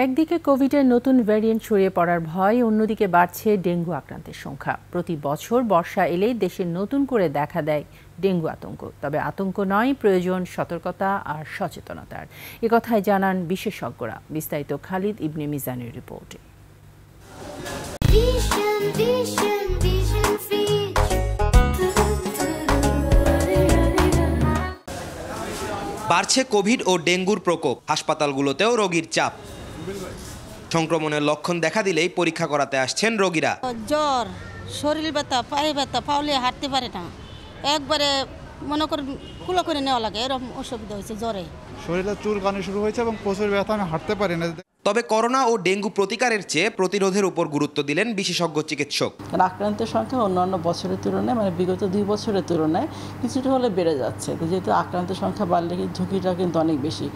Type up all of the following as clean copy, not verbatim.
একদিকে কোভিডের নতুন ভ্যারিয়েন্ট ছড়িয়ে পড়ার ভয়, অন্যদিকে বাড়ছে ডেঙ্গু আক্রান্তের সংখ্যা। প্রতি বছর বর্ষা এলেই দেশে নতুন করে দেখা দেয় ডেঙ্গু আতঙ্ক। তবে আতঙ্ক নয়, প্রয়োজন সতর্কতা আর সচেতনতার। একথাই জানান বিশেষজ্ঞরা। বিস্তারিত খালিদ ইবনে মিজানের রিপোর্টে। বাড়ছে কোভিড ও ডেঙ্গুর প্রকোপ, হাসপাতালগুলোতেও রোগীর চাপ। সংক্রমণের লক্ষণ দেখা দিলেই পরীক্ষা করাতে আসছেন রোগীরা। জ্বর, শরীর ব্যথা, পায়ে ব্যথা, পাউলে হাঁটতে পারে না, একবারে মনে করেন কুলো করে নেওয়া লাগে, এরকম অসুবিধা হয়েছে জ্বরে। শরীরে চুলকানি শুরু হয়েছে এবং প্রচুর ব্যথা, আমি হাঁটতে পারি না। তবে করোনা ও ডেঙ্গু প্রতিকারের চেয়ে প্রতিরোধের উপর গুরুত্ব দিলেন বিশেষজ্ঞ চিকিৎসক। আক্রান্তের সংখ্যা অন্যান্য বছরের তুলনায় বিগত 2 বছরের তুলনায় কিছুটা হলে বেড়ে যাচ্ছে। তো যেহেতু আক্রান্তের সংখ্যা বাড়লে ঝুঁকিটা কিন্তু অনেক বেশি,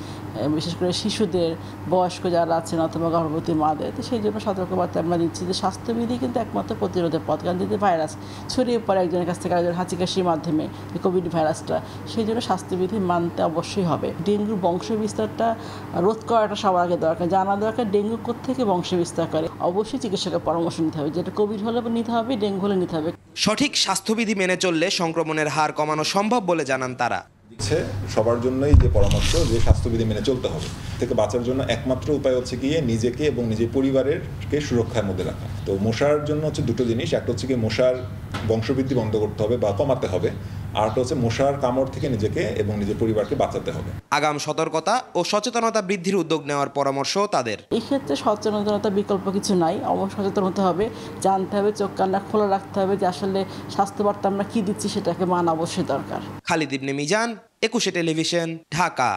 বিশেষ করে শিশুদের, বয়স্ক যারা আছেন অথবা গর্ভবতী মাদের। তো সেই জন্য সতর্কবার্তা আমরা দিচ্ছি যে স্বাস্থ্যবিধি কিন্তু একমাত্র প্রতিরোধের পথ। কারণ যদি ভাইরাস ছড়িয়ে পড়ে একজনের কাছ থেকে আরেকজন হাঁচি কাশির মাধ্যমে কোভিড ভাইরাসটা, সেই জন্য স্বাস্থ্যবিধি মানতে অবশ্যই হবে। ডেঙ্গুর বংশ বিস্তারটা রোধ করাটা সবার আগে দরকার, জানা দরকার ডেঙ্গু কোত্থেকে বংশ বিস্তার করে। অবশ্যই চিকিৎসকের পরামর্শ নিতে হবে, যেটা কোভিড হলে নিতে হবে, ডেঙ্গু হলে নিতে হবে। সঠিক স্বাস্থ্যবিধি মেনে চললে সংক্রমণের হার কমানো সম্ভব বলে জানান তারা। সবার জন্যই যে পরামর্শ, যে স্বাস্থ্যবিধি মেনে চলতে হবে। থেকে বাঁচার জন্য একমাত্র উপায় হচ্ছে গিয়ে নিজেকে এবং নিজের পরিবারেরকে সুরক্ষার মধ্যে রাখা। তো মশার জন্য হচ্ছে দুটো জিনিস, একটা হচ্ছে কি মশার বংশবৃদ্ধি বন্ধ করতে হবে বা কমাতে হবে, আর একটা হচ্ছে মশার কামড় থেকে নিজেকে এবং নিজের পরিবারকে বাঁচাতে হবে। আগাম সতর্কতা ও সচেতনতা বৃদ্ধির উদ্যোগ নেওয়ার পরামর্শ তাদের। এই ক্ষেত্রে সচেতনতা বিকল্প কিছু নাই, অবশ্যই সচেতন হতে হবে, জানতে হবে, চোখ কান্না খোলা রাখতে হবে যে আসলে স্বাস্থ্যবার্তা আমরা কি দিচ্ছি সেটাকে মানা অবশ্যই দরকার। খালিদ ইবনে মিজান, 21 টেলিভিশন, ঢাকা।